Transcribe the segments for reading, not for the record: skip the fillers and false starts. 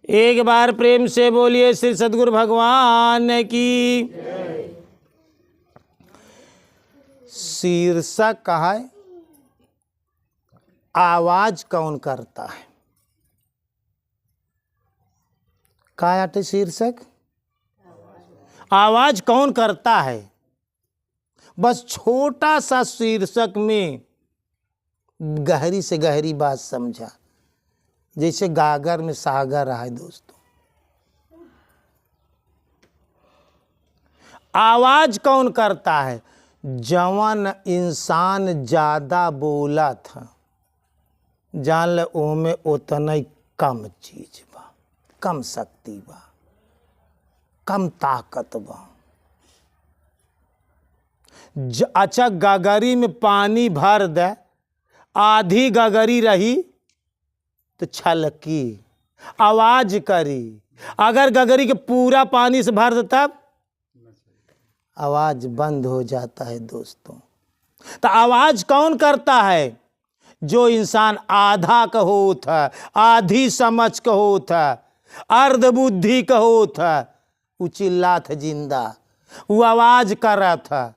एक बार प्रेम से बोलिए श्री सद्गुरु भगवान की। शीर्षक कहा है, आवाज कौन करता है। क्या आते शीर्षक, आवाज कौन करता है। बस छोटा सा शीर्षक में गहरी से गहरी बात समझा, जैसे गागर में सागर है। दोस्तों, आवाज कौन करता है। जवन इंसान ज्यादा बोला था, जान ले ओमे उतना ही कम चीज बा, कम शक्ति बा, कम ताकत बा। अच्छा गगरी में पानी भर दे, आधी गगरी रही तो छलकी, आवाज करी। अगर गगरी के पूरा पानी से भर दे तब आवाज बंद हो जाता है। दोस्तों, तो आवाज कौन करता है। जो इंसान आधा कहो था, आधी समझ कहो था, अर्ध बुद्धि कहो था, वो चिल्ला था जिंदा, वो आवाज कर रहा था।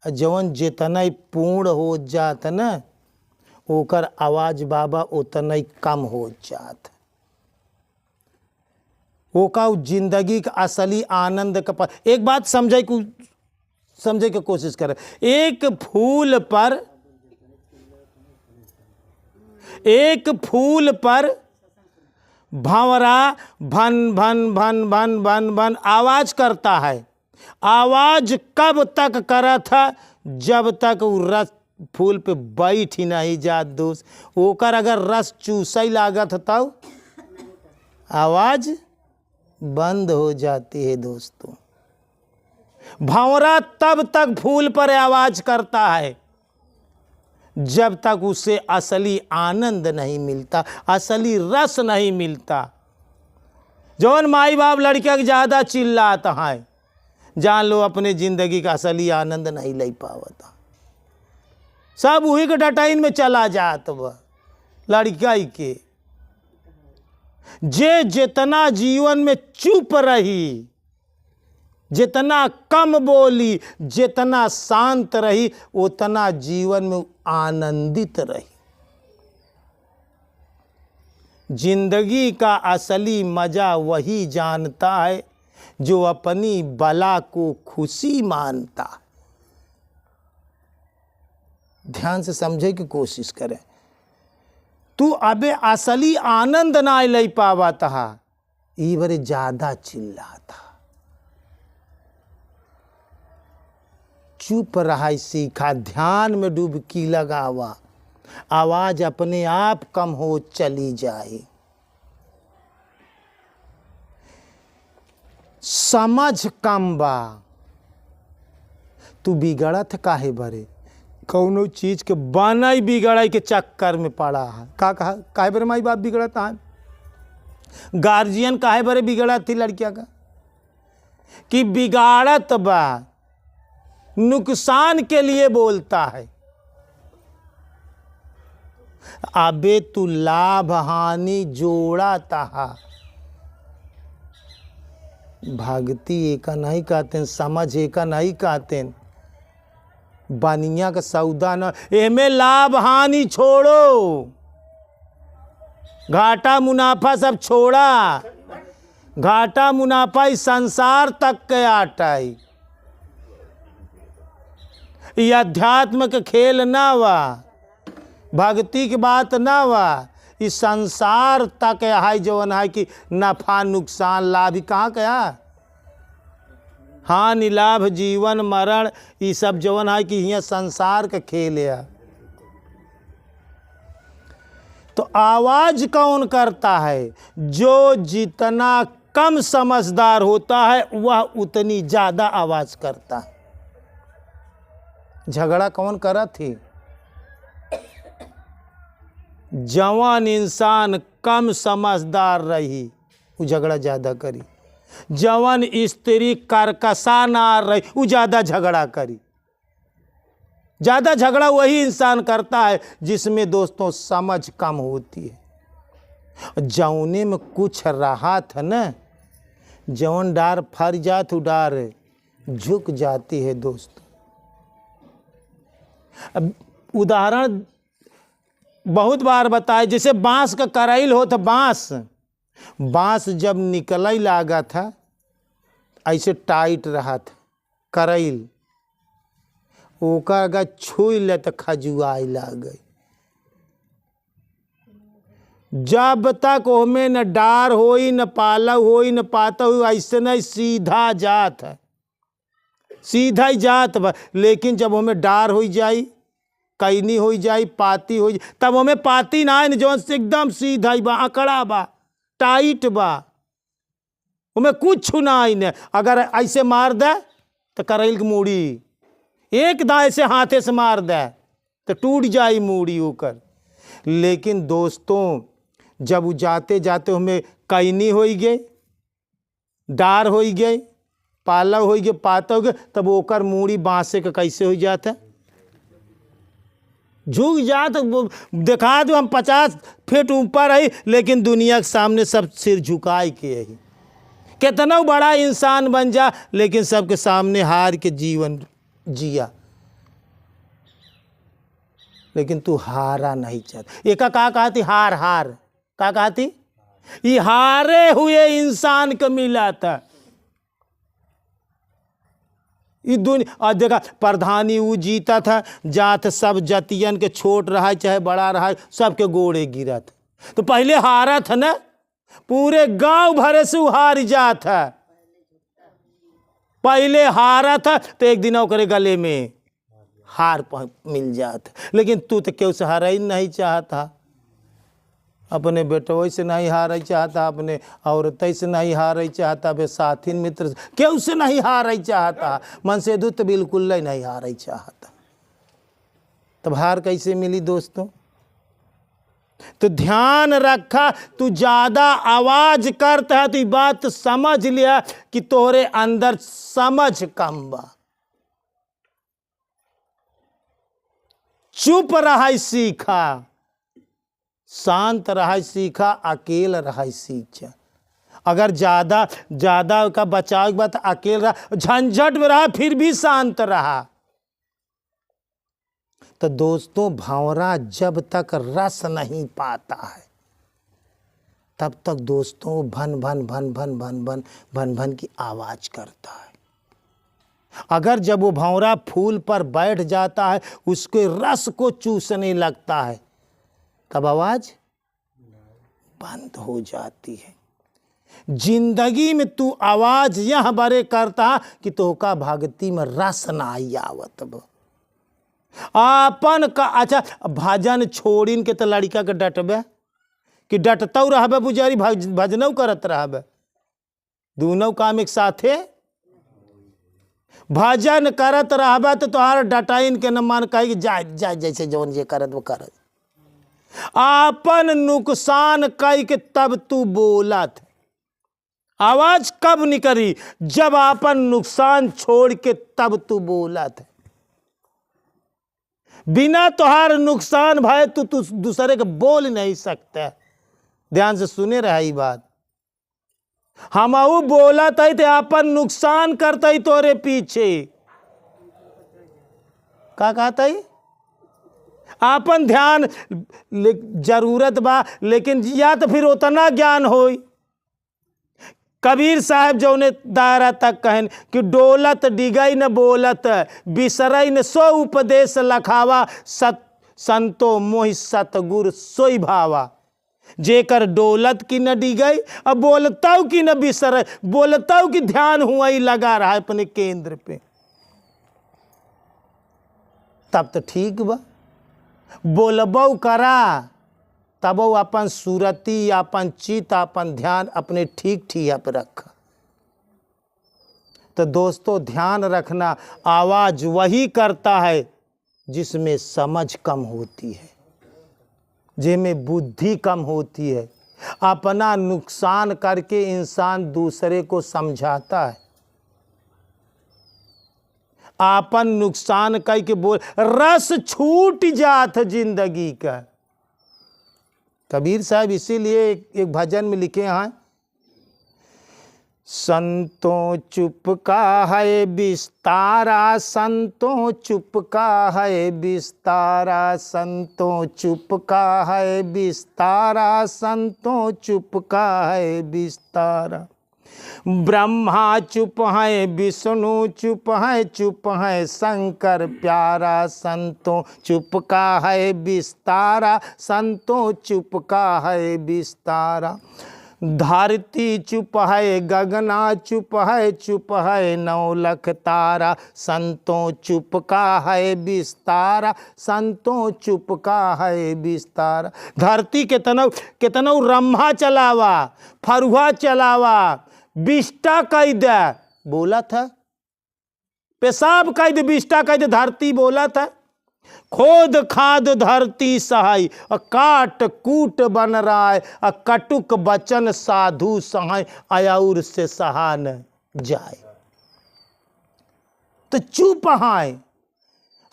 जवन जितना ही पूर्ण हो जात न, ओकर आवाज बाबा उतना ही कम हो जात। ओका जिंदगी का असली आनंद का एक बात समझे की कोशिश करे। एक फूल पर भंवरा भन भन भन भन भन भन आवाज करता है। आवाज कब तक करा था, जब तक वो रस फूल पे बैठ ही नहीं जात। दोस्त, ओकर अगर रस चूसई लागत तब आवाज बंद हो जाती है। दोस्तों, भंवरा तब तक फूल पर आवाज करता है जब तक उसे असली आनंद नहीं मिलता, असली रस नहीं मिलता। जौन माई बाप लड़किया ज्यादा चिल्लाता है, जान लो अपने जिंदगी का असली आनंद नहीं ले पावता। सब वही के डटाइन में चला जात वह लड़का के। जे जितना जीवन में चुप रही, जितना कम बोली, जितना शांत रही, उतना जीवन में आनंदित रही। जिंदगी का असली मजा वही जानता है जो अपनी बला को खुशी मानता। ध्यान से समझे की कोशिश करें। तू अबे असली आनंद ना ले पावा था, ई बरे ज्यादा चिल्लाता। चुप रहा सीखा, ध्यान में डुबकी लगावा, आवाज अपने आप कम हो चली जाए। समझ कम बा, तू बिगड़त काहे बरे। कौनो चीज के बनई बिगड़ाई के चक्कर में पड़ा है। का कहा काहे बरे माई बाप बिगड़ता है। गार्जियन काहे बरे बिगड़ा थी लड़किया का, कि बिगाड़त बा, नुकसान के लिए बोलता है। अबे तू लाभ हानि जोड़ा तहा। भक्ति एका नहीं कहते, समझ एका नहीं कहते। बनिया का सौदा न, एमे लाभ हानि छोड़ो, घाटा मुनाफा सब छोड़ा। घाटा मुनाफा इस संसार तक के आटाई। ये अध्यात्म के खेल ना वा, भक्ति की बात ना वा। इस संसार तक है जवन है कि नफा नुकसान लाभ कहाँ क्या, हानि लाभ जीवन मरण, ये सब जवन है कि यहाँ संसार का खेल है। तो आवाज कौन करता है। जो जितना कम समझदार होता है वह उतनी ज्यादा आवाज करता है। झगड़ा कौन करा थी। जवान इंसान कम समझदार रही, वो झगड़ा ज्यादा करी। जवान स्त्री करकसा ना रही, वो ज्यादा झगड़ा करी। ज्यादा झगड़ा वही इंसान करता है जिसमें दोस्तों समझ कम होती है। जौने में कुछ रहा था न, जौन डार फर जात उ डार झुक जाती है दोस्तों। अब उदाहरण बहुत बार बताए, जैसे बांस का करैल हो तो बांस जब निकलने लगा था ऐसे टाइट रहा था करैल, ओकर अगर छुई ले तो खजुआए लगे। जब तक ओमे न डार होई न पाला होई न पाता हुई, ऐसे नहीं सीधा जात है, सीधा ही जात बा। लेकिन जब ओमे डार हो जाई, कैनी हो जाई, पाती हो जाई, तब ओमे पाती ना है, जो एकदम सीधा ही बा, अकड़ा बा, टाइट बा, ओमे कुछ ना आई न। अगर ऐसे मार दे तो करैल की मूड़ी एकदम ऐसे हाथे से मार दे तो टूट जाई मूड़ी ओकर। लेकिन दोस्तों जब वो जाते जाते हमें कैनी हो गई, डार हो गई, पाला हो गए, पाता हो गए, तब ओकर मूड़ी बांसे का कैसे हो जाता, झुक जात। देखा दो हम 50 फीट ऊपर है, लेकिन दुनिया के सामने सब सिर झुकाए के यही। कितना बड़ा इंसान बन जा, लेकिन सबके सामने हार के जीवन जिया, लेकिन तू हारा नहीं चाहता। एक का कहती हार हार, का कहती ये हारे हुए इंसान को मिला था। ये दुनिया देखा, प्रधानी वो जीता था, जात सब जतियन के छोट रहा चाहे बड़ा रहा, सबके गोड़े गिरा था। तो पहले हारा था ना, पूरे गांव भरे से हार जात है। पहले हारा था तो एक दिन ओकरे गले में हार मिल जाता। लेकिन तू तो क्यों से हारा ही नहीं चाहता, अपने बेटों से नहीं हार चाहता, अपने औरत से नहीं हार चाहता, बे साथी मित्र क्यों से नहीं हार चाहता, मन से दूत बिल्कुल नहीं हार चाहता। तब हार कैसे मिली दोस्तों? तो ध्यान रखा, तू ज्यादा आवाज करता है तो ये बात समझ लिया कि तोरे अंदर समझ कम बा। चुप रहा सीखा, शांत रहा सीखा, अकेला रहा सीखा। अगर ज्यादा का बचाव के बाद अकेला रहा, झंझट में रहा, फिर भी शांत रहा। तो दोस्तों भंवरा जब तक रस नहीं पाता है तब तक दोस्तों भन भन भन भन भन भन भन भन की आवाज करता है। अगर जब वो भंवरा फूल पर बैठ जाता है, उसके रस को चूसने लगता है, तब आवाज बंद हो जाती है। जिंदगी में तू आवाज यह बरे करता कि तोका भक्ति में रस ना आवत बा। आपन का अच्छा भजन छोड़िन के तो लड़का के डटबे कि डटतौ रहबे, बुझारी भजनौ करत रहबे, दोनों काम एक साथे। भजन करत रहबे तो तोहार डटाइन के न मन कहे कि जा जा जैसे जौन जे करत वो करत। आपन नुकसान कह के तब तू बोलत। आवाज कब निकली? जब आपन नुकसान छोड़ के तब तू बोलत। बिना तोहार नुकसान भाई तू दूसरे के बोल नहीं सकता। ध्यान से सुने रहा ये बात। हम बोलत है तो आपन नुकसान करता ही तोरे पीछे। का कहता है? आपन ध्यान जरूरत बा, लेकिन या तो फिर उतना ज्ञान होई। कबीर साहब जो ने दायरा तक कहन कि डोलत डिगई न बोलत, बिसरई न सो उपदेश लखावा, संतो मोहि सतगुर सोई भावा। जेकर डोलत की न डिगई, अब बोलताऊ की न बिसर, बोलताऊ की ध्यान हुआ ही लगा रहा है अपने केंद्र पे, तब तो ठीक बा। बोलबो करा तब अपन सूरती, अपन चित, अपन ध्यान अपने ठीक ठिया पे रखा। तो दोस्तों ध्यान रखना, आवाज वही करता है जिसमें समझ कम होती है, जिसमें बुद्धि कम होती है। अपना नुकसान करके इंसान दूसरे को समझाता है। आपन नुकसान करके बोल, रस छूट जात जिंदगी का। कबीर साहब इसीलिए एक भजन में लिखे हैं, संतों चुप का है विस्तारा, संतों चुप का है विस्तारा, संतों चुप का है विस्तारा, संतों चुप का है विस्तारा। ब्रह्मा चुप है, विष्णु चुप है, चुप है शंकर प्यारा, संतों चुप का है विस्तारा, संतों चुप का है विस्तारा। धरती चुप है, गगना चुप है, चुप है 9 लाख तारा, संतों चुप का है विस्तारा, संतों चुप का है विस्तारा। धरती कितनौ रम्हा चलावा, फरुहा चलावा, बिष्टा कह दे, बोला था पेशाब कह दे, बिष्टा कह दे, धरती बोला था। खोद खाद धरती सहाय, काट कूट बन रहा है, कटुक बचन साधु सहाय, आयाउर से सहा न जाए। तो चुप है,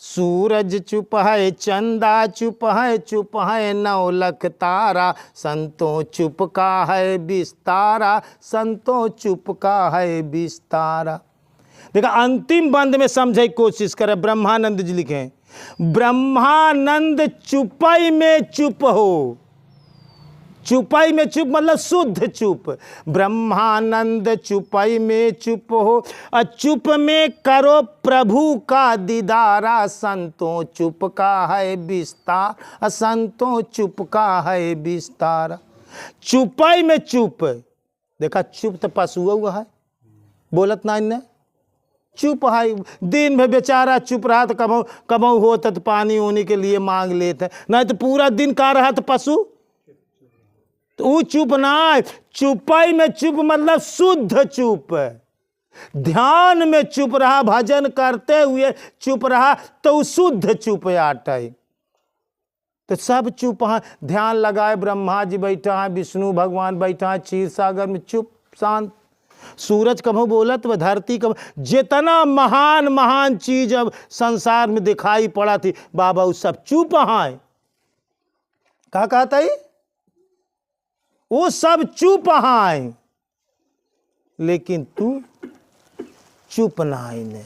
सूरज चुप है, चंदा चुप है, चुप है 9 लाख तारा, संतों चुप का है विस्तारा, संतों चुप का है विस्तारा। देखा अंतिम बंद में समझे कोशिश करे, ब्रह्मानंद जी लिखे, ब्रह्मानंद चुपाई में चुप हो, चुपाई में चुप मतलब शुद्ध चुप। ब्रह्मानंद चुपाई में चुप हो, चुप में करो प्रभु का दीदारा, संतों चुप का है विस्तार, संतों चुप का है विस्तार। चुपाई में चुप, देखा चुप तो पशु हुआ है, बोलत ना इन्हें, चुप है। दिन में बेचारा चुप रहा तो कबहू होता तो पानी होने के लिए मांग लेते, नहीं तो पूरा दिन का रहा तो पशु, तो वो चुप ना है। चुपाई में चुप मतलब शुद्ध चुप, ध्यान में चुप रहा, भजन करते हुए चुप रहा तो शुद्ध चुप आटे। तो सब चुप है, ध्यान लगाए, ब्रह्मा जी बैठा है, विष्णु भगवान बैठा है क्षीर सागर में चुप शांत। सूरज कभो बोलत व धरती कभ, जितना महान महान चीज अब संसार में दिखाई पड़ा थी बाबा, वो सब चुप है। क्या कहता है, वो सब चुप है, लेकिन तू चुप ना है।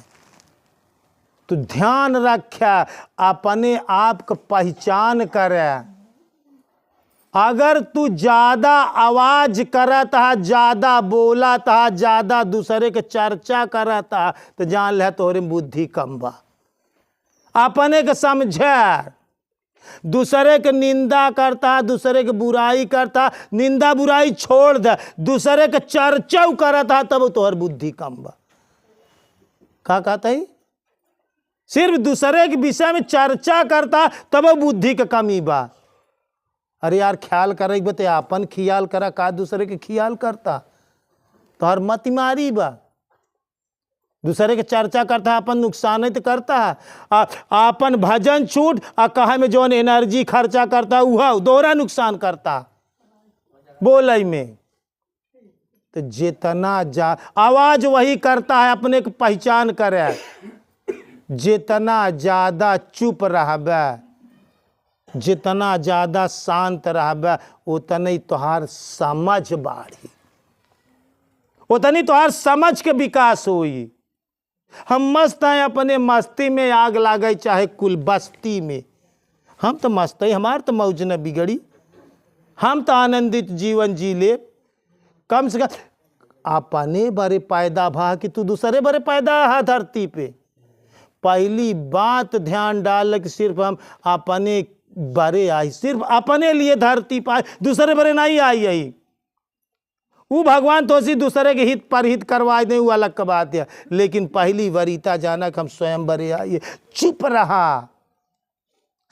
तू ध्यान रखा, अपने आप को पहचान करे। अगर तू ज्यादा आवाज करत है, ज्यादा बोलत है, ज्यादा दूसरे के चर्चा करत है, तो जान ले तोरे बुद्धि कम बा। अपने के समझे, दूसरे के निंदा करता, दूसरे के बुराई करता, निंदा बुराई छोड़ दे, दूसरे के चर्चा करता, तब तोहर बुद्धि कम बा। का कहता है, सिर्फ दूसरे के विषय में चर्चा करता तब बुद्धि के कमी बा। अरे यार ख्याल करे बते, अपन ख्याल करा, का दूसरे के ख्याल करता, तो हर मत मारी बा। दूसरे के चर्चा करता है, अपन नुकसान ही तो करता है। अपन भजन छूट कहा में जो एनर्जी खर्चा करता वह दोहरा नुकसान करता बोलई में। तो जितना जा आवाज वही करता है, अपने को पहचान करे। जितना ज्यादा चुप रहबे, जितना ज्यादा शांत रहबे, उतनी तोहार समझ बाढ़ी, उतनी तोहार समझ के विकास होई। हम मस्त हैं, अपने मस्ती में आग लागे, चाहे कुल बस्ती में। हम तो मस्त हैं, हमार तो मौज न बिगड़ी, हम तो आनंदित जीवन जी ले। कम से कम अपने बड़े पैदा भा कि तू दूसरे बड़े पैदा है धरती पे। पहली बात ध्यान डाल कि सिर्फ हम अपने बड़े आई, सिर्फ अपने लिए धरती पाए, दूसरे बड़े नहीं आई। यही वो भगवान तो सी दूसरे के हित पर हित करवा दे, वो अलग का बात है। लेकिन पहली वरीता जाना कि हम स्वयं बड़े आइए। चुप रहा,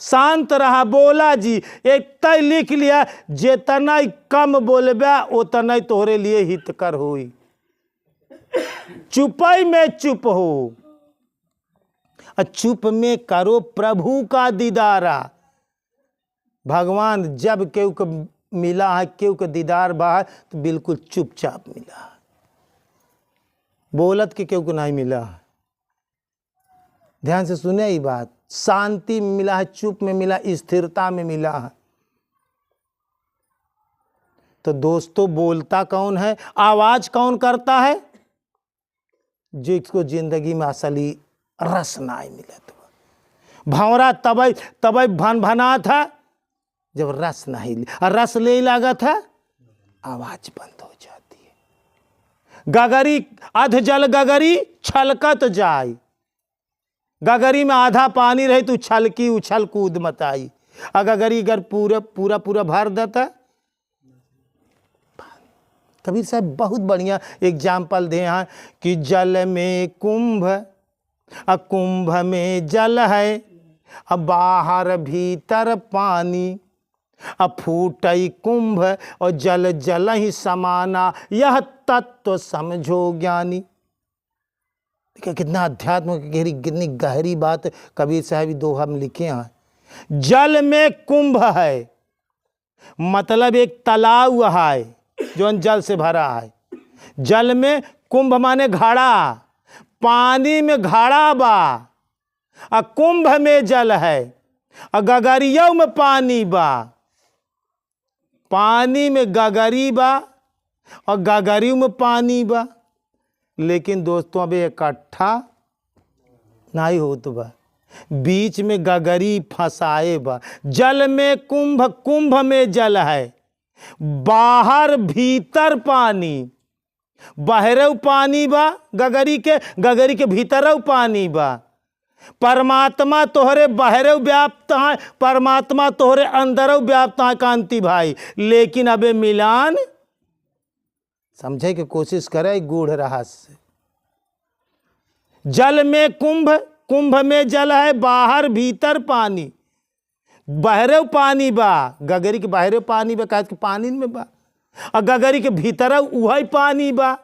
शांत रहा। बोला जी एक तय लिख लिया, जितना कम बोलबे उतना तोहरे लिए हितकर होई। चुपाई में चुप हो, चुप में करो प्रभु का दीदारा। भगवान जब केहू को मिला है, केहू के दीदार बा है, तो बिल्कुल चुपचाप मिला है, बोलत के केहू को नहीं मिला है। ध्यान से सुने ही बात, शांति में मिला है, चुप में मिला, स्थिरता में मिला है। तो दोस्तों बोलता कौन है, आवाज कौन करता है? जिसको जिंदगी में असली रस ना मिले। तो भंवरा तबई तबई भन भना था जब रस नहीं, रस ले लगा था, आवाज बंद हो जाती है। गगरी अध जल गगरी छलकत जाय, गगरी में आधा पानी रहे तो उछल की उछल कूद मत आई। गगरी अगर पूरा पूरा पूरा भर देता। कबीर साहब बहुत बढ़िया एग्जाम्पल दे हैं कि जल में कुंभ, कुंभ में जल है, अब बाहर भीतर पानी, अब फूटई कुंभ और जल जल ही समाना, यह तत्व समझो ज्ञानी। देखिए कितना अध्यात्म गहरी, कितनी गहरी बात कबीर साहब दोहा में लिखे हैं। जल में कुंभ है मतलब एक तालाब है जो जल से भरा है। जल में कुंभ माने घड़ा, पानी में घड़ा बा, और कुंभ में जल है, और गगरियों में पानी बा, पानी में गगरी बा और गगरियों में पानी बा। लेकिन दोस्तों अब इकट्ठा नहीं होत बा, बीच में गगरी फंसाए बा। जल में कुंभ, कुंभ में जल है, बाहर भीतर पानी, बाहर पानी बा गगरी के भीतर पानी बा। परमात्मा तोहरे बाहर व्याप्त है, परमात्मा तोहरे अंदर व्याप्त है कांति भाई। लेकिन अबे मिलान समझे की कोशिश करे गूढ़ रहस्य। जल में कुंभ, कुंभ में जल है, बाहर भीतर पानी, बाहरे पानी बा, गगरी के बाहरे पानी बा, कहा कि पानी में बा, और गगरी के भीतर वही पानी बा।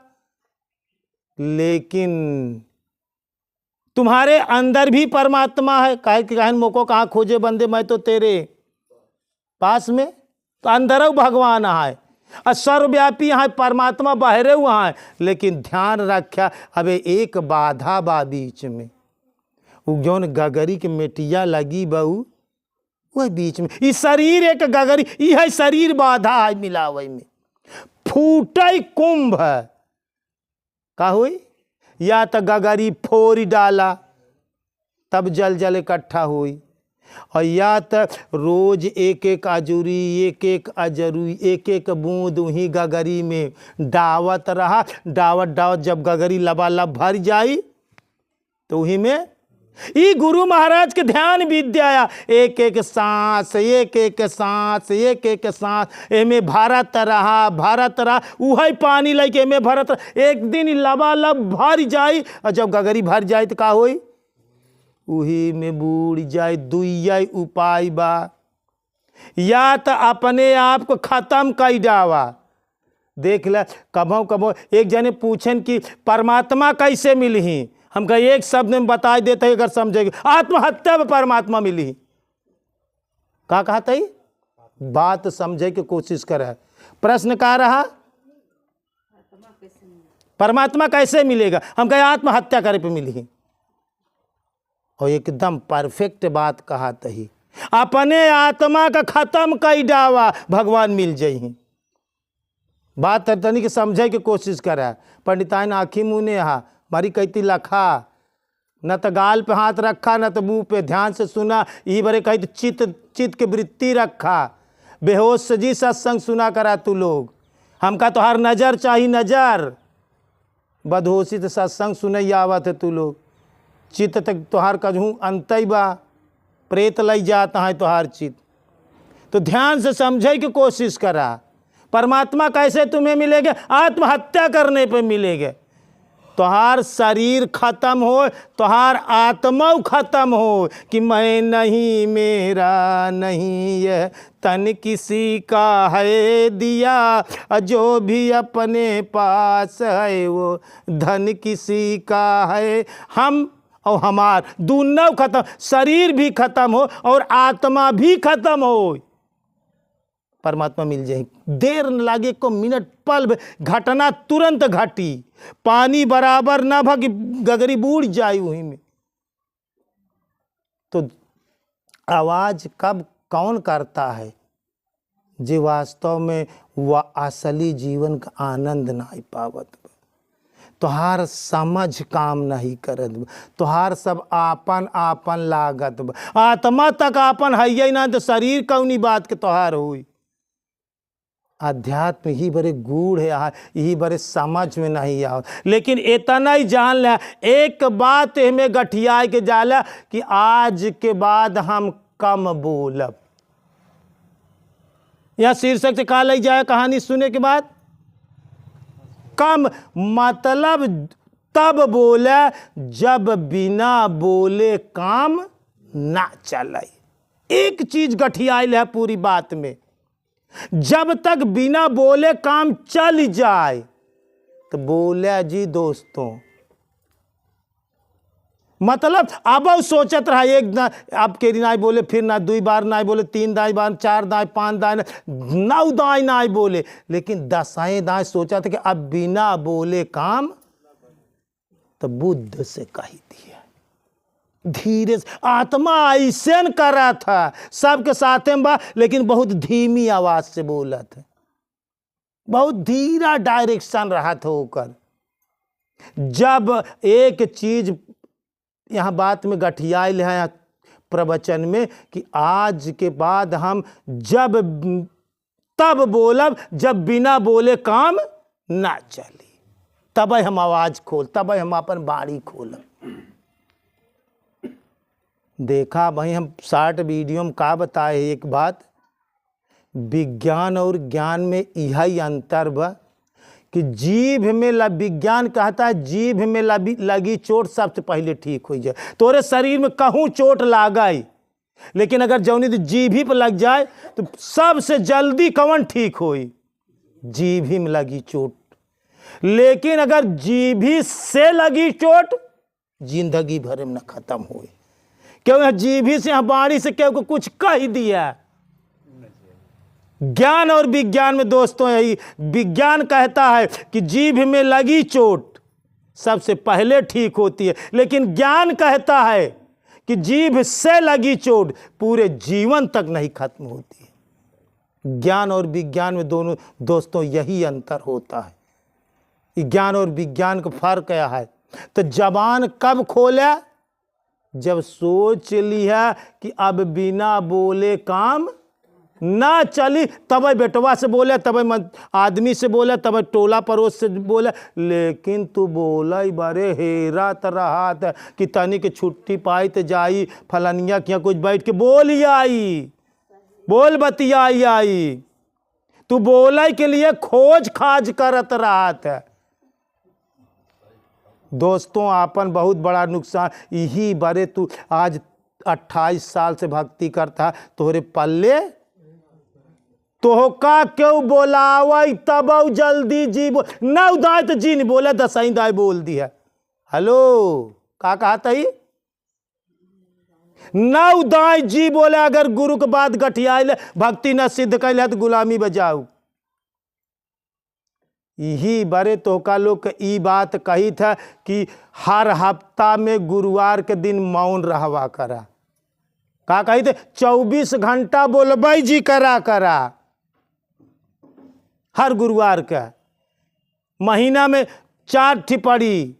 लेकिन तुम्हारे अंदर भी परमात्मा है। कहे कि कहन मोको कहाँ खोजे बंदे, मैं तो तेरे पास में, तो अंदर भगवान है, और सर्वव्यापी है परमात्मा, बाहरे हुआ है। लेकिन ध्यान रखा अबे एक बाधा बा बीच में, वो जौन गगरी के मेटिया लगी बहू वह बीच में, इस शरीर एक गगरी, यह शरीर बाधा है मिलावे में। फूटे कुंभ का हुई, या तो गगरी फोड़ डाला तब जल जल इकट्ठा हुई, और या तो रोज एक एक अजूरी, एक एक अजरूई, एक एक बूंद वहीं गगरी में डावत रहा। डावत डावत जब गगरी लबालब भर जाई तो वहीं में ई गुरु महाराज के ध्यान विद्या, एक एक सांस, एक एक सांस, एक एक सांस एमे भरत रहा, वही पानी लेके एमे भरत रहा। एक दिन लबालब भर जाई, और जब गगरी भर जाए तो का होई, उही में बूढ़ जाए। दुइया उपाय बा, या तो अपने आप को खत्म कर डावा। देख ल कबो कबो एक जने पूछन कि परमात्मा कैसे मिली, हम कहे एक शब्द में बता देते अगर समझेंगे, आत्महत्या में परमात्मा मिली। का कहता है, बात समझे की कोशिश करे। प्रश्न का रहा परमात्मा कैसे मिलेगा, हम कहे आत्महत्या करे पे मिली। और एकदम परफेक्ट बात कहा तही, अपने आत्मा का खत्म कर डावा भगवान मिल जाई। बात तनी के समझे की कोशिश करे। पंडिताइन आँखी मुँह ने हा मारी कहती लखा, न तो गाल पे हाथ रखा, न तो मुंह पे, ध्यान से सुना। यही बड़े कहती चित्त की वृत्ति रखा। बेहोश जी सत्संग सुना करा तू लोग, हमका तो हर नजर चाहिए नजर। बदहोशी तो सत्संग सुनई आवत है तू लोग। चित्त तक तोहार कजहूँ अंत बा, प्रेत लई जाता है तोहार चित्त। तो ध्यान से समझे की कोशिश करा। परमात्मा कैसे तुम्हें मिलेगा, आत्महत्या करने पे मिलेगा। तोहार शरीर खत्म हो, तोहार आत्मा खत्म हो, कि मैं नहीं, मेरा नहीं, यह तन किसी का है दिया, जो भी अपने पास है वो धन किसी का है। हम और हमार दोनों खत्म, शरीर भी खत्म हो और आत्मा भी खत्म हो, परमात्मा मिल जाए। देर न लागे को मिनट पल, घटना तुरंत घटी। पानी बराबर न भग गगरी बूढ़ जाए वहीं में। तो आवाज कब कौन करता है, जे वास्तव में वह असली जीवन का आनंद नहीं पावत बा। तोहार समझ काम नहीं करत बा, तोहार सब आपन आपन लागत बा। आत्मा तक आपन है ना तो शरीर कौनी बात के तोहार हुई। अध्यात्म ही बड़े गूढ़ है, यही बड़े समझ में नहीं आओ। लेकिन इतना ही जान ले, एक बात हमें गठिया के जाला कि आज के बाद हम कम बोलब। यह शीर्षक से कहा ले जाए कहानी सुने के बाद, कम मतलब तब बोले जब बिना बोले काम ना चले। एक चीज गठियाइल है पूरी बात में, जब तक बिना बोले काम चल जाए तो बोले जी दोस्तों, मतलब अब सोचत रहा एक ना अब के नाई बोले, फिर ना 2 बार नाई बोले, 3 दाई बार, 4 दाई, 5 दाई, 9 दाई नाई बोले, लेकिन 10 दाई सोचा था कि अब बिना बोले काम। तो बुद्ध से कही दिया धीरे से। आत्मा ऐसे करा था, सबके साथ में बा, लेकिन बहुत धीमी आवाज से बोला था, बहुत धीरा डायरेक्शन रहा था होकर। जब एक चीज यहाँ बात में गठियाइल है प्रवचन में कि आज के बाद हम जब तब बोलब जब बिना बोले काम ना चली, तब हम आवाज खोल, तब हम अपन बाड़ी खोलब। देखा भाई, हम शॉर्ट वीडियो में का बताए एक बात, विज्ञान और ज्ञान में यही अंतर बा कि जीभ में विज्ञान कहता है जीभ में लगी चोट सबसे पहले ठीक हो जाए। तोरे शरीर में कहूँ चोट लागाई, लेकिन अगर जौनी तो जीभ ही पर लग जाए तो सबसे जल्दी कौन ठीक होई, जीभ ही में लगी चोट। लेकिन अगर जीभ ही से लगी चोट जिंदगी भर में न खत्म हुई। क्यों जीभ ही से बाणी से क्यों को कुछ कह दिया। ज्ञान और विज्ञान में दोस्तों यही, विज्ञान कहता है कि जीभ में लगी चोट सबसे पहले ठीक होती है, लेकिन ज्ञान कहता है कि जीभ से लगी चोट पूरे जीवन तक नहीं खत्म होती है। ज्ञान और विज्ञान में दोनों दोस्तों यही अंतर होता है। ज्ञान और विज्ञान का फर्क क्या है? तो जबान कब खोले? जब सोच लिया कि अब बिना बोले काम ना चली, तब बेटवा से बोले, तब आदमी से बोले, तब टोला पड़ोस से बोले। लेकिन तू बोला बड़े हेरा रहा था कि तनी के छुट्टी पाई तो जाई फलनिया किया कुछ बैठ के बोल आई, बोल बतियाई आई। तू बोला के लिए खोज खाज करत रहा था। दोस्तों आपन बहुत बड़ा नुकसान यही बड़े, तू आज 28 साल से भक्ति करता, तोहरे पल्ले तो का क्यों बोलावई तब जल्दी जी बोल, 9 दाई तो जी नहीं बोले, 10 दाई बोल दिया। हेलो का कहता ही 9 दाई जी बोले। अगर गुरु के बाद गठियाइले भक्ति न सिद्ध कैले तो गुलामी बजाऊ। यही बड़े तो का लोग ई बात कही था कि हर हफ्ता में गुरुवार के दिन मौन रहवा करा। का कही थे 24 घंटा बोलबाई जी करा करा हर गुरुवार का। महीना में 4 टिप्पणी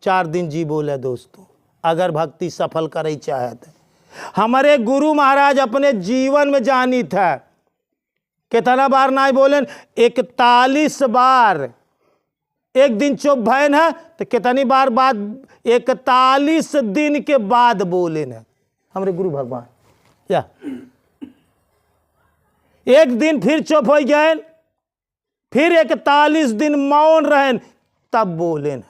4 दिन जी बोले दोस्तों, अगर भक्ति सफल करे चाहे तो। हमारे गुरु महाराज अपने जीवन में जानी था कितना बार नहीं बोले, 41 बार। एक दिन चुप भयन है तो कितनी बार बाद 41 दिन के बाद बोले न हमारे गुरु भगवान। या एक दिन फिर चुप हो गए, फिर 41 दिन मौन रहे तब बोले न,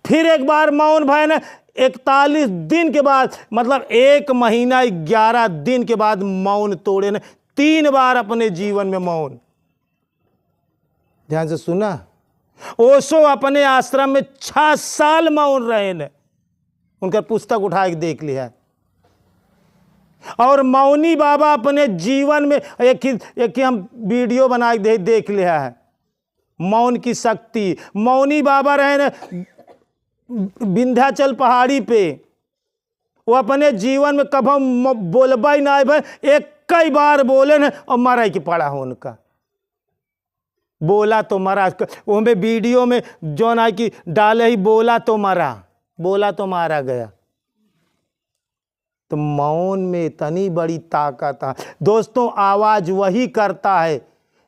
फिर एक बार मौन भयन 41 दिन के बाद, मतलब 1 महीना 11 दिन के बाद मौन तोड़े न। 3 बार अपने जीवन में मौन। ध्यान से सुना। ओशो अपने आश्रम में 6 साल मौन रहे न, उनका पुस्तक उठा के देख लिया। और मौनी बाबा अपने जीवन में एक हम वीडियो बना के देख लिया है, मौन की शक्ति। मौनी बाबा रहे न विंध्याचल पहाड़ी पे, वो अपने जीवन में कभी बोलबा ही ना, एक कई बार बोले न और मरा के पड़ा हो उनका, बोला तो मरा। वो में वीडियो में जो ना कि डाले ही बोला तो मरा, बोला तो मारा गया। तो मौन में इतनी बड़ी ताकत है दोस्तों। आवाज वही करता है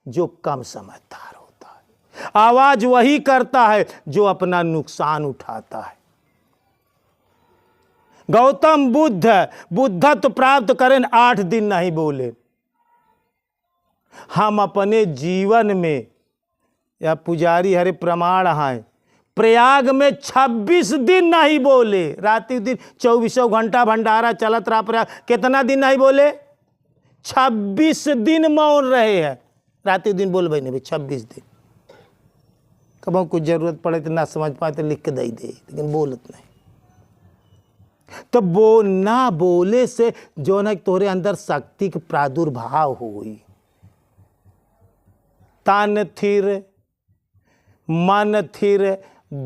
जो कम समझदार होता है, आवाज वही करता है जो अपना नुकसान उठाता है। गौतम बुद्धत्व प्राप्त करें 8 दिन नहीं बोले। हम अपने जीवन में, या पुजारी हरे प्रमाण हैं, प्रयाग में 26 दिन नहीं बोले। राति दिन 24 घंटा भंडारा चलत रहा प्रयाग, कितना दिन नहीं बोले? 26 दिन मौन रहे हैं। राति दिन बोल भाई नहीं, 26 दिन। कब कुछ जरूरत पड़े तो ना समझ पाए तो लिख के दे, लेकिन बोलत नहीं। तो वो ना बोले से जो ना तोरे अंदर शक्ति के प्रादुर्भाव हुई। तन थिर, मन थिर,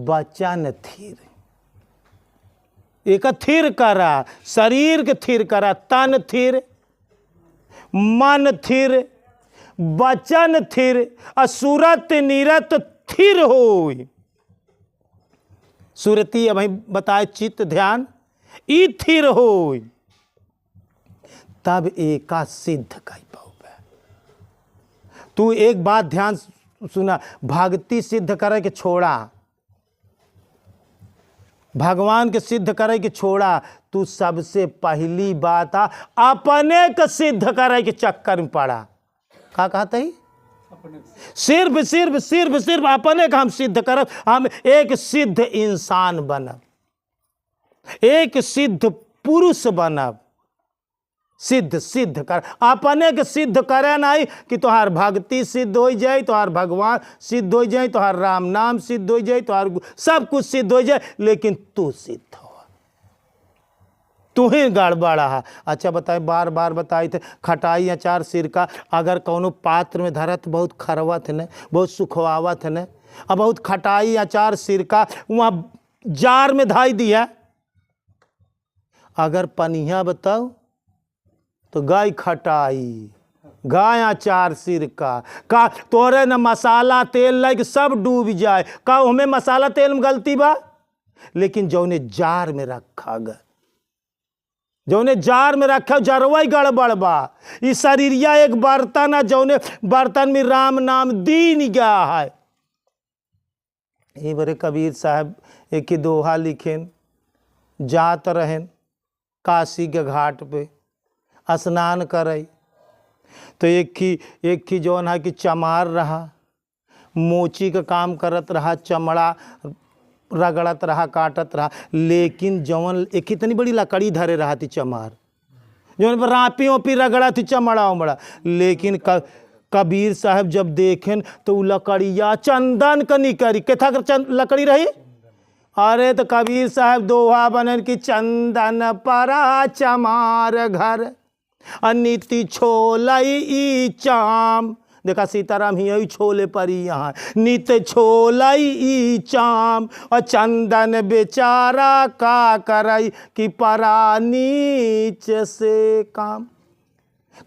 वचन थिर। एक थिर करा, शरीर के थिर करा, तन थिर, मन थिर, वचन थिर, असुरत निरत थिर होई। सुरती अब बताए चित्त ध्यान ई थिर होई, तब एका सिद्ध कई पाओगे। तू एक बात ध्यान सुना, भक्ति सिद्ध करे के छोड़ा, भगवान के सिद्ध करे के छोड़ा, तू सबसे पहली बात अपने के सिद्ध करे के चक्कर में पड़ा। का कहता ही? सिर्फ सिर्फ सिर्फ सिर्फ अपने का हम सिद्ध करब, हम एक सिद्ध इंसान बनब, एक सिद्ध पुरुष बनब। सिद्ध सिद्ध कर, अपने के सिद्ध करे नहीं कि तोहार भक्ति सिद्ध हो जाए, तोहार भगवान सिद्ध हो जाए, तोहार राम नाम सिद्ध हो जाए, तोहार सब कुछ सिद्ध हो जाए, लेकिन तू सिद्ध हो, तू ही गड़बड़ है। अच्छा बताए, बार बार बताए थे खटाई अचार सिरका अगर कौनो पात्र में धरत बहुत खरवत है न, बहुत सुखवावत है न, अब बहुत खटाई अचार सिरका वहाँ जार में धाई दिया, अगर पनिया बताओ तो गाय खटाई, गाय अचार सिरका का तोरे न मसाला तेल लग सब डूब जाए, का हमें मसाला तेल में गलती बा? लेकिन जौने जार में रखा गया, जौने जार में रखा जरवाई गड़बड़ बा। इस शरीरिया एक बर्तन है, जौने बर्तन में राम नाम दीन गया है। ये बड़े कबीर साहब एक ही दोहा लिखेन, जात रहें काशी के घाट पे स्नान करे, तो एक ही जौन है कि चमार रहा, मोची का काम करत रहा, चमड़ा रगड़त रहा, काटत रहा, लेकिन जौन एक इतनी बड़ी लकड़ी धरे रहा थी चमार, जौन पर रापी ओपी रगड़ा थी चमड़ा उमड़ा, लेकिन कबीर साहब जब देखें तो लकड़िया चंदन का निकरी, केथा लकड़ी रही? अरे तो कबीर साहब दोहा बनन की चंदन परा चमार घर अनिति छोलई चाम। देखा सीताराम ही छोले परी यहाँ, नित छोलई चाम और चंदन बेचारा का करई कि परा नीच से काम।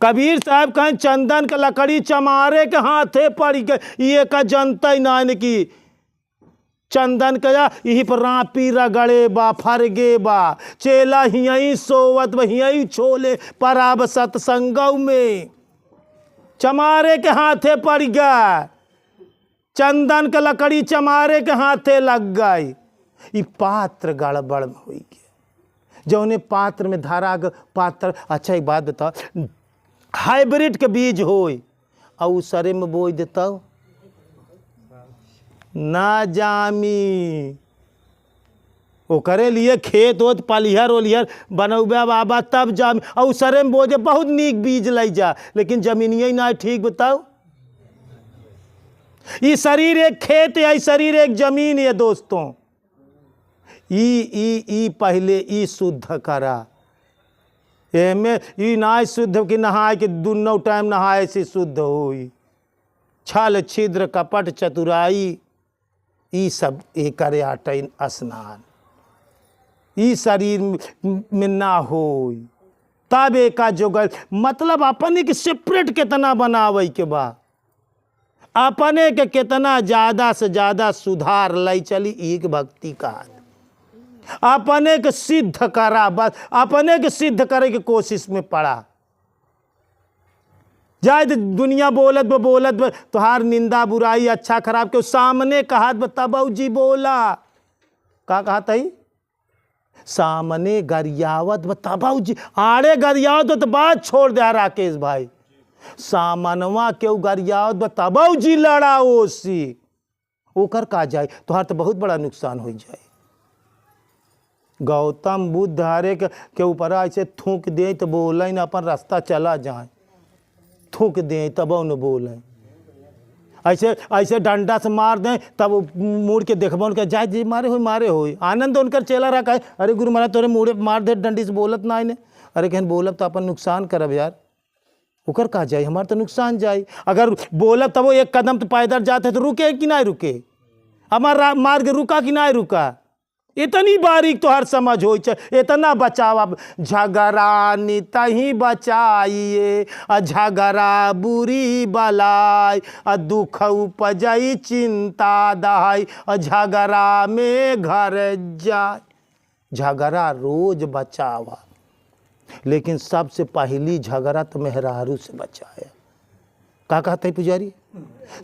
कबीर साहब कहें चंदन के लकड़ी चमारे के हाथे पड़ गए, ये का जनता ही ना की चंदन कया यही पर रापी रगड़े बा फरगे बा, चेला हियई सोवत हियई छोले पराब सत्संगव में, चमारे के हाथे पड़ गया, चंदन के लकड़ी चमारे के हाथे लग गई। ये पात्र गड़बड़ में हुई गया, जौने पात्र में धारा पात्र। अच्छा एक बात बताओ, हाइब्रिड के बीज होई और सरे में बोई देता ना जामी, वो करे लिए खेत ओत पलिहर ओलिहर बनौबे बाबा तब जामी, और सरे में बोझे बहुत नीक बीज लै जा, लेकिन जमीनिया ना ठीक बताओ। ये शरीर एक खेत है, शरीर एक जमीन है दोस्तों। ई पहले ई शुद्ध करा, एमे ई ना शुद्ध कि नहाए कि दुनो टाइम नहाए से शुद्ध होई। छल छिद्र कपट चतुराई ई सब एक स्नान ई शरीर में ना होई। तब एक जुगल। मतलब अपने के सेपरेट कितना बनावे के बा, अपने के कितना ज़्यादा से ज़्यादा सुधार लाई चली, एक भक्ति का अपने के सिद्ध करा, बस अपने के सिद्ध करे के कोशिश में पड़ा। जाए दुनिया बोलत तुहार निंदा बुराई अच्छा खराब के सामने कहा तब जी बोला का कहा तही सामने गरियावत तबाऊ जी आड़े गरियावत तो बात छोड़ दे राकेश भाई, सामनवा केहू गरियावत तबाऊ जी लड़ा ओसी ओकर का जाए तुहार तो बहुत बड़ा नुकसान हो जाए। गौतम बुद्ध हरे के ऊपर ऐसे थूक दे तो बोले न अपन रास्ता चला जाए, थूक दे तब न बोले, ऐसे ऐसे डंडा से मार दें तब मुड़ के देखबो उनके जाए जी मारे हो आनंद उनकर चेला रखा है। अरे गुरु महाराज तोरे मुड़े मार दे डंडी से बोलत ना ने, अरे कहन बोलब तो अपन नुकसान करब यार, ओकर का जाए हमार तो नुकसान जाए। अगर बोलब तब वो एक कदम तो पैदल जाते तो रुके कि ना रुके, हमार मार्ग रुका कि ना रुका, इतनी बारीक तो हर समझ हो, इतना बचाव। अब झगड़ा नितही बचाइए, झगड़ा बुरी बलाई, दुख उपजई चिंता दहाई, झगड़ा में घर जाए। झगड़ा रोज बचावा, लेकिन सबसे पहली झगड़ा तो मेहरारू से बचाया। क्या कहते हैं पुजारी,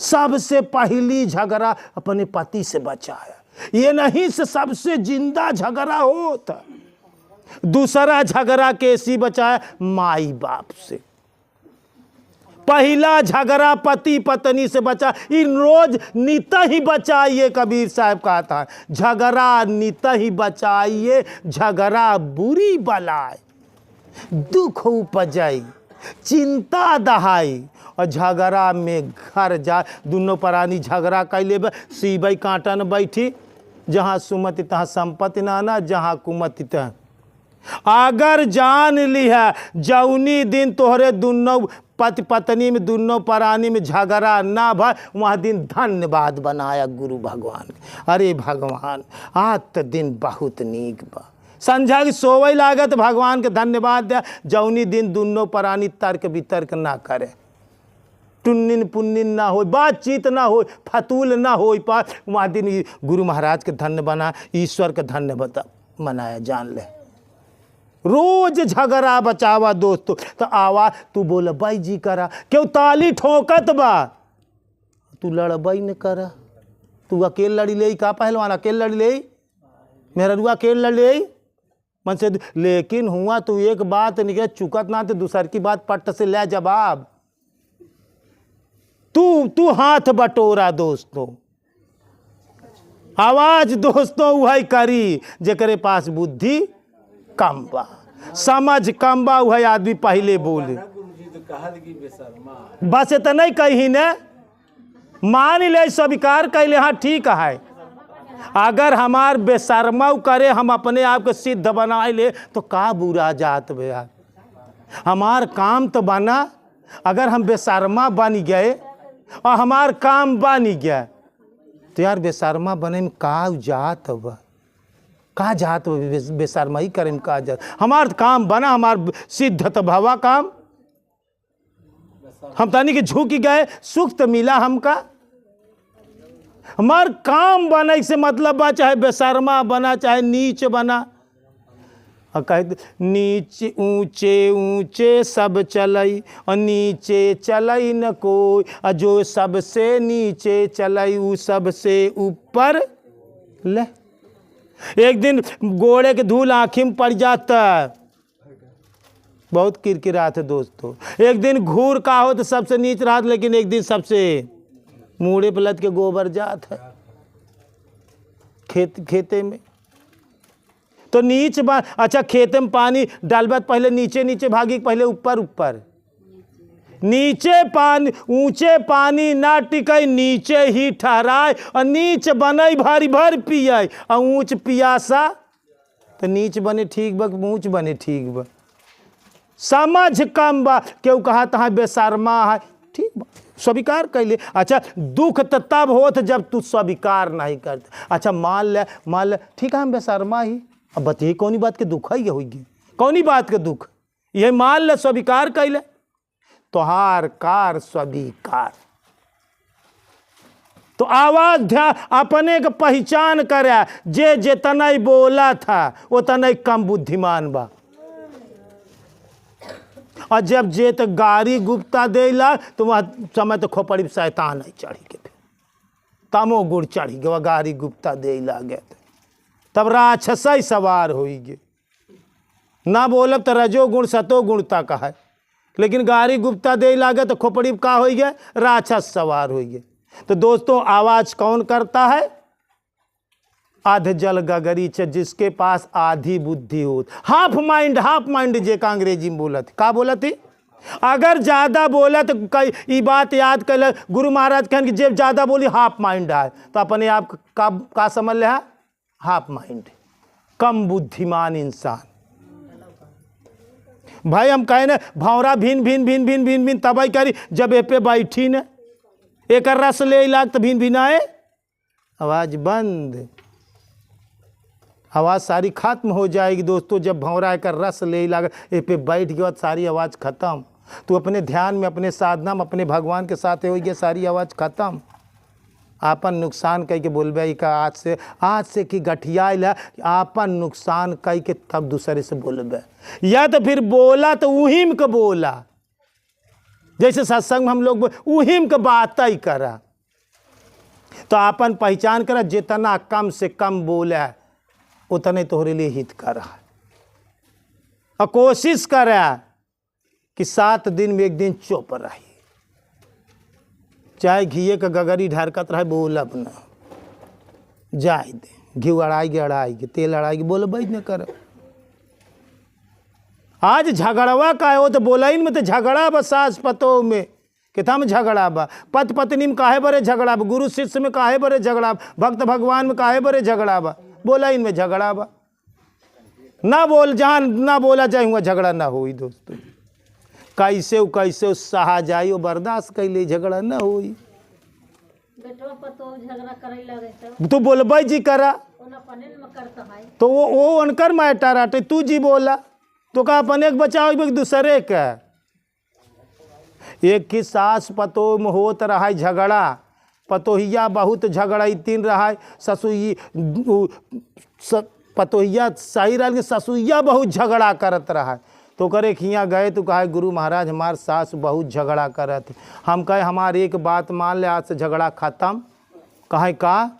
सबसे पहली झगड़ा अपने पति से बचाया, ये नहीं से सबसे जिंदा झगड़ा होता। दूसरा झगड़ा कैसी बचाया, माई बाप से। पहला झगड़ा पति पत्नी से बचा, इन रोज नित ही बचाइए, कबीर साहब कहता है झगड़ा नित ही बचाइए, झगड़ा बुरी बलाई, दुख उपजाई चिंता दहाई, और झगड़ा में घर जा। दोनों प्राणी झगड़ा कैले सीबई कांटा न बैठी, जहाँ सुमति तहाँ संपत्ति नाना, जहाँ कुमति तहाँ। अगर जान लिया जौनी दिन तोहरे दोनों पति पत्नी में दोनों प्राणी में झगड़ा ना भा, वहाँ दिन धन्यवाद बनाया गुरु भगवान। अरे भगवान आज तो दिन बहुत नीक बा, संझा की सोवई लागत भगवान के धन्यवाद दिया, जौनी दिन दोनों प्राणी तर्क वितर्क ना करे, टुन्निन पुन्निन ना हो, बातचीत ना हो, फतूल ना हो पा, वहाँ दिन गुरु महाराज के धन्य बना, ईश्वर के धन्य बता मनाया। जान ले रोज झगड़ा बचावा दोस्तों। तो आवा तू बोल बाई जी करा, क्यों ताली ठोकत बा, तू लड़बई न करा, तू अकेले लड़ी ले का पहलवान अकेले लड़ी ले, मेरा रुआ अकेले लड़ी ले मन से। लेकिन हुआ तू एक बात निकल चुकत ना, तो दूसर की बात पट्ट से ले जवाब। तू हाथ बटोरा दोस्तों, आवाज दोस्तों वही करी जेकरे पास बुद्धि कम बा, समझ कम बा, वही आदमी पहले बोले। बस इतना नहीं कही ने, मान ले स्वीकार कैले, हाँ ठीक है। अगर हमार बेशर्मा करे, हम अपने आप को सिद्ध बना ले तो का बुरा जात भैया, हमार काम तो बना। अगर हम बेशर्मा बन गए और हमार काम बन गया, तो यार बेशर्मा बने में का जात बा, का जात बेशर्मा ही करे में का जात। हमार काम बना, हमार सिद्ध तो भवा काम, हम तानी के झुक गए, सुख तो मिला हमका। हमार काम बने से मतलब बा, चाहे बेशर्मा बना चाहे नीच बना। और कहते नीचे ऊंचे ऊंचे सब चलई, और नीचे चलई न कोई, और जो सबसे नीचे चलई वो सबसे ऊपर ले। एक दिन गोड़े के धूल आँखी में पड़ जाता, बहुत किरकिरा थे दोस्तों। एक दिन घूर का हो तो सबसे नीच रहा, लेकिन एक दिन सबसे मूड़े पर लद के गोबर जात है खेते में। तो नीच अच्छा खेते में पानी डालबत पहले नीचे नीचे भागी, पहले ऊपर ऊपर। नीचे पानी ऊंचे पानी ना टिकई, नीचे ही ठहराए, और नीच बनई भारी भर पियाई, और ऊंच पियासा तो नीच बने ठीक बा, ऊंच बने ठीक बा। समझ कम बा, क्यों कहा तहाँ बेशर्मा है, ठीक बा स्वीकार कर ले। अच्छा दुख तो तब होत जब तू स्वीकार नहीं करते। अच्छा मान ले ठीक है हम बेशर्मा ही, अब बताइए कौनी बात के दुख है, ये होगी कौनी बात के दुख, ये मान ले स्वीकार कैले, तोहार कार स्वीकार। तो आवाज ध्यान अपने के पहचान करे, जे जितना ही बोला था उतना ही कम बुद्धिमान बा। और जब जे तो गाड़ी गुप्ता देला तो वह समय तो खोपड़ी शैतान नहीं चढ़ी के, तमो गुड़ चढ़ी गए, गाड़ी गुप्ता दे लागे तब राक्षस ही सवार हो गए। ना बोलब तो रजो गुण सतो गुण तक है, लेकिन गाड़ी गुप्ता दे लागे तो खोपड़ी का हो गए, राक्षस सवार हो गए। तो दोस्तों आवाज कौन करता है? आध जल गगरी च, जिसके पास आधी बुद्धि हो, हाफ माइंड जे का अंग्रेजी में बोला थी, का बोला थी? अगर ज्यादा बोला तो ये बात याद कर ले, गुरु महाराज कहन कि जब ज्यादा बोली हाफ माइंड है, तो अपने आप का समझ ले, हाफ माइंड, कम बुद्धिमान इंसान। भाई हम कहे ना भौरा भिन भिन भिन भिन भिन भिन तबाही करी, जब ए पे बैठी न एक रस ले लाग तो भिन भिन आए, आवाज बंद, आवाज़ सारी खत्म हो जाएगी। दोस्तों जब भौरा का रस ले लाग ए पे बैठ गया, सारी आवाज़ खत्म। तो अपने ध्यान में, अपने साधना में, अपने भगवान के साथ हो गया, सारी आवाज़ खत्म। आपन नुकसान कह के बोलबे का, आज से कि गठियाल है, आपन नुकसान कह के तब दूसरे से बोलबे, या तो फिर बोला तो उहिम के बोला, जैसे सत्संग में हम लोग उहिम के बात ही करा। तो आपन पहचान करा, जितना कम से कम बोला उतने तोहरे लिए हित कर रहा है। और कोशिश करे कि 7 दिन में एक दिन चुप रही, चाहे घिए का गगरी ढरकत रहे, बोलब न, जाए दे, घी अड़ाएगी, तेल अड़ाएगी, बोलब न कर। आज झगड़वा का है, वो तो बोला ही में तो झगड़ा बा, सास पतों में कितना में झगड़ा बा, पत पत्नी में काहे बरे झगड़ा बा, गुरु शिष्य में काहे बरे झगड़ा बा, भक्त भगवान में काहे बरे झगड़ा बा, बोला इनमें झगड़ा बा। ना बोल, जहाँ ना बोला जाए हुआ झगड़ा ना होई। दोस्तों कैसे सहा जाई, वो बर्दाश्त कैले, झगड़ा ना होई। तो बोलबई जी करा तो वो उनकर मैटर आटे, तू जी बोला तो का अपने के बचाओ, एक दूसरे का। एक की सास पतो में होत रहा झगड़ा, पतोहिया बहुत झगड़ा तीन रहा, ससुई पतोहिया सही रहा, ससुइया बहुत झगड़ा करत रहा। तो करे खियाँ गए तो कहे गुरु महाराज हमार सास बहुत झगड़ा करत, हम कहे हमारे एक बात मान ले, आज से झगड़ा खत्म। कहे का?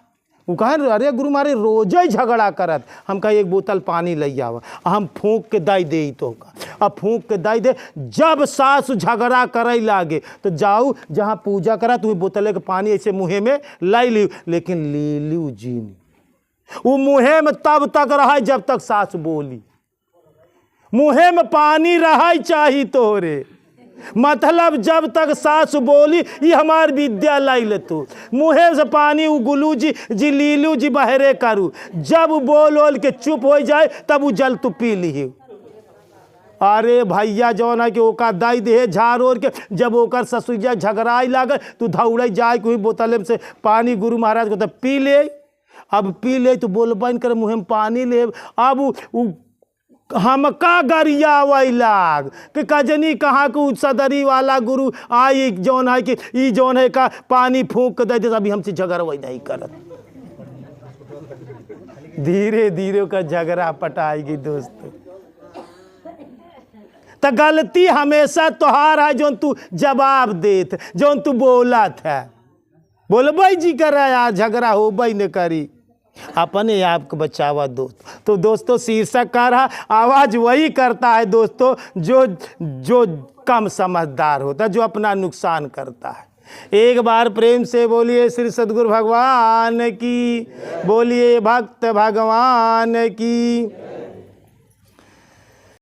वो कहे अरे गुरु महाराज रोज ही झगड़ा करत। हम कहे एक बोतल पानी ले आवा, हम फूंक के दई दे, तो का अब फूंक के दई दे। जब सास झगड़ा करे लागे तो जाऊ जहाँ पूजा करा, तुम्हें बोतल के पानी ऐसे मुँहे में लाई ली, लेकिन ले लू जी वो मुँहे में तब तक रहा जब तक सास बोली। मुँहे में पानी रहा चाहिए तोरे, मतलब जब तक सास बोली ये हमार विद्या लाई ले, तू मुँहे से पानी उगलू जी लीलू जी बहरे करू, जब बोल के चुप हो जाए तब वो जल तू पी ली। अरे भैया जो ना कि ओका दाई दे झाड़ के, जब ओकर ससुइया झगड़ाई लागल तू दौड़ जाए कोई बोतल से पानी गुरु महाराज को तब पी ले। अब पी ले तो बोल बन कर मुँह में पानी ले। अब हमका गरिया वही लाग कि कजनी कहाँ को सदरी वाला गुरु आई जौन है कि ई जौन है का पानी फूंक दे, अभी हमसे झगड़ा वही नहीं करत। धीरे धीरे का झगड़ा पटाएगी। दोस्तों तो गलती हमेशा तोहार है, जो तू जवाब देत, जो तू बोला था, बोल भाई जी कर यार झगड़ा हो भाई ने करी, अपने आप को बचावा दोस्त। तो दोस्तों शीर्षक का रहा, आवाज वही करता है दोस्तों जो कम समझदार होता है, जो अपना नुकसान करता है। एक बार प्रेम से बोलिए श्री सद्गुरु भगवान की, बोलिए भक्त भगवान की।